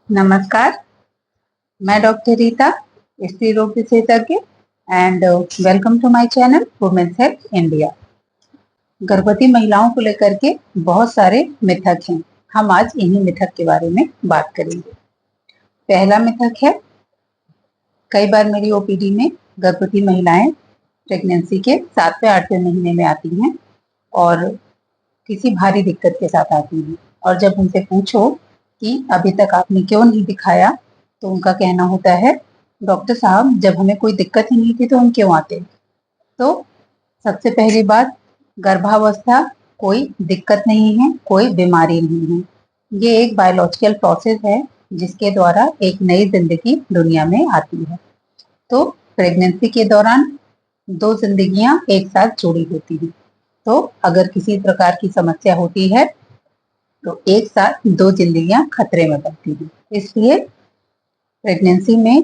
नमस्कार, मैं डॉक्टर रीता, स्त्री रोग विशेषज्ञ and welcome to my channel women's health India. गर्भवती महिलाओं को लेकर के बहुत सारे मिथक हैं। हम आज इन्हीं मिथक के बारे में बात करेंगे। पहला मिथक है, कई बार मेरी ओपीडी में गर्भवती महिलाएं प्रेगनेंसी के 7वें 8वें महीने में आती हैं और किसी भारी दिक्कत के साथ आती हैं, और जब उनसे पूछो कि अभी तक आपने क्यों नहीं दिखाया, तो उनका कहना होता है, डॉक्टर साहब जब हमें कोई दिक्कत ही नहीं थी तो हम क्यों आते। तो सबसे पहली बात, गर्भावस्था कोई दिक्कत नहीं है, कोई बीमारी नहीं है। ये एक बायोलॉजिकल प्रोसेस है जिसके द्वारा एक नई जिंदगी दुनिया में आती है। तो प्रेगनेंसी के दौरान दो जिंदगियां एक साथ जुड़ी होती हैं। तो अगर किसी प्रकार की समस्या होती है तो एक साथ दो जिंदगियां खतरे में पड़ती हैं। इसलिए प्रेगनेंसी में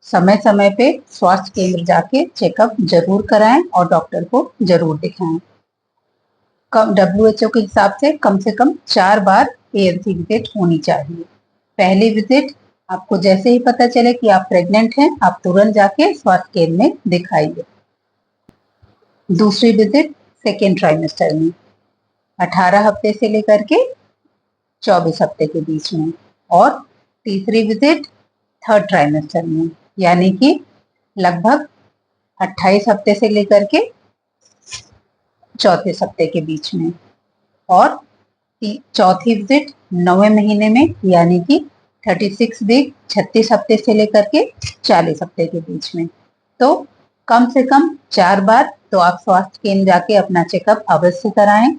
समय समय पे स्वास्थ्य केंद्र जाके चेकअप जरूर कराएं और डॉक्टर को जरूर दिखाएं। WHO के हिसाब से कम 4 बार ANC विजिट होनी चाहिए। पहली विजिट आपको जैसे ही पता चले कि आप प्रेग्नेंट हैं, आप तुरंत जाके स्वास्थ्य केंद्र में दिखाइए। दूसरी विजिट सेकेंड ट्राइमेस्टर में 18 हफ्ते से लेकर के 24 हफ्ते के बीच में, और तीसरी विजिट थर्ड ट्राइमेस्टर में, यानी कि लगभग 28 हफ्ते से लेकर के 34 हफ्ते के बीच में, और चौथी विजिट 9वें महीने में, यानी कि 36 वीक 36 हफ्ते से लेकर के 40 हफ्ते के बीच में। तो कम से कम 4 बार तो आप स्वास्थ्य केंद्र जाके अपना चेकअप अवश्य कराएं,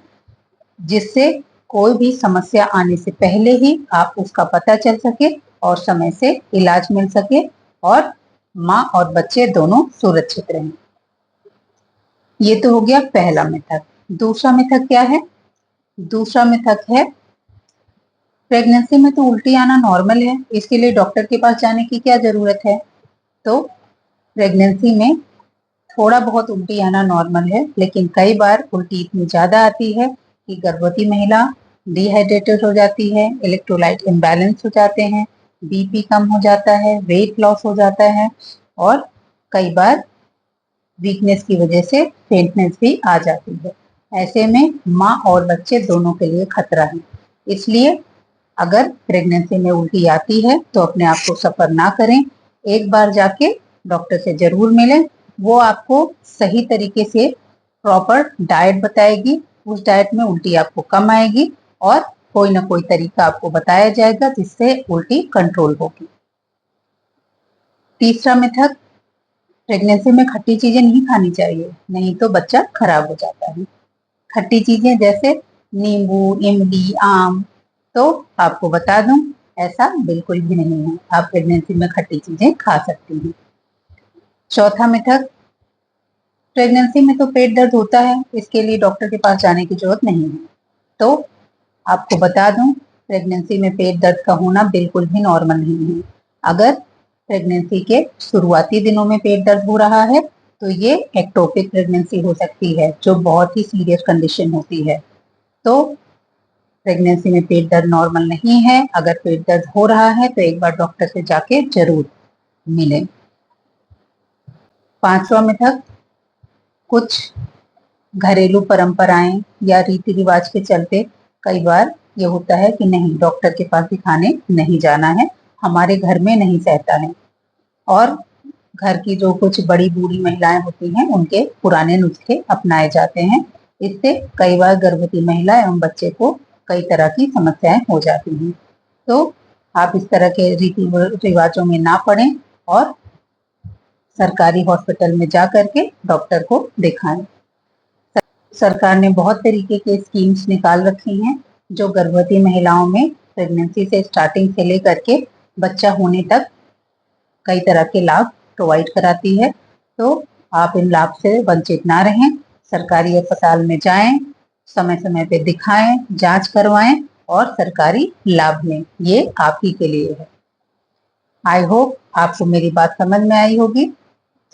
जिससे कोई भी समस्या आने से पहले ही आप उसका पता चल सके और समय से इलाज मिल सके और माँ और बच्चे दोनों सुरक्षित रहें। ये तो हो गया पहला मिथक। दूसरा मिथक क्या है? दूसरा मिथक है, प्रेगनेंसी में तो उल्टी आना नॉर्मल है, इसके लिए डॉक्टर के पास जाने की क्या जरूरत है। तो प्रेगनेंसी में थोड़ा बहुत उल्टी आना नॉर्मल है, लेकिन कई बार उल्टी इतनी ज्यादा आती है कि गर्भवती महिला डिहाइड्रेटेड हो जाती है, इलेक्ट्रोलाइट इम्बैलेंस हो जाते हैं, बीपी कम हो जाता है, वेट लॉस हो जाता है, और कई बार वीकनेस की वजह से फेंटनेस भी आ जाती है। ऐसे में माँ और बच्चे दोनों के लिए खतरा है। इसलिए अगर प्रेगनेंसी में उल्टी आती है तो अपने आप को सफर ना करें, एक बार जाके डॉक्टर से जरूर मिलें। वो आपको सही तरीके से प्रॉपर डाइट बताएगी, उस डाइट में उल्टी आपको कम आएगी और कोई ना कोई तरीका आपको बताया जाएगा जिससे उल्टी कंट्रोल होगी। तीसरा मिथक, प्रेगनेंसी में खट्टी चीजें नहीं खानी चाहिए, नहीं तो बच्चा खराब हो जाता है। खट्टी चीजें जैसे नींबू, इमली, आम, तो आपको बता दूं, ऐसा बिल्कुल भी नहीं है। आप प्रेगनेंसी में खट्टी चीजें खा सकती हैं। चौथा मिथक, प्रेगनेंसी में तो पेट दर्द होता है, इसके लिए डॉक्टर के पास जाने की जरूरत नहीं है। तो आपको बता दूं, प्रेगनेंसी में पेट दर्द का होना बिल्कुल भी नॉर्मल नहीं है। अगर प्रेगनेंसी के शुरुआती दिनों में पेट दर्द हो रहा है तो ये एक्टोपिक प्रेगनेंसी हो सकती है, जो बहुत ही सीरियस कंडीशन होती है। तो प्रेगनेंसी में पेट दर्द नॉर्मल नहीं है। अगर पेट दर्द हो रहा है तो एक बार डॉक्टर से जाके जरूर मिलें। पांचवा मिथक, कुछ घरेलू परंपराएं या रीति रिवाज के चलते कई बार ये होता है कि नहीं, डॉक्टर के पास दिखाने नहीं जाना है, हमारे घर में नहीं सहता है, और घर की जो कुछ बड़ी बूढ़ी महिलाएं होती हैं उनके पुराने नुस्खे अपनाए जाते हैं। इससे कई बार गर्भवती महिला एवं बच्चे को कई तरह की समस्याएं हो जाती हैं। तो आप इस तरह के रीति रिवाजों में ना पड़ें और सरकारी हॉस्पिटल में जा करके डॉक्टर को दिखाएं। सरकार ने बहुत तरीके के स्कीम्स निकाल रखी हैं जो गर्भवती महिलाओं में प्रेगनेंसी से स्टार्टिंग से लेकर के बच्चा होने तक कई तरह के लाभ प्रोवाइड कराती है। तो आप इन लाभ से वंचित ना रहें, सरकारी अस्पताल में जाएं, समय समय पे दिखाएं, जांच करवाएं और सरकारी लाभ लें। ये आप ही के लिए है। आई होप आपको मेरी बात समझ में आई होगी।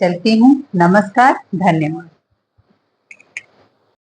चलती हूँ। नमस्कार, धन्यवाद।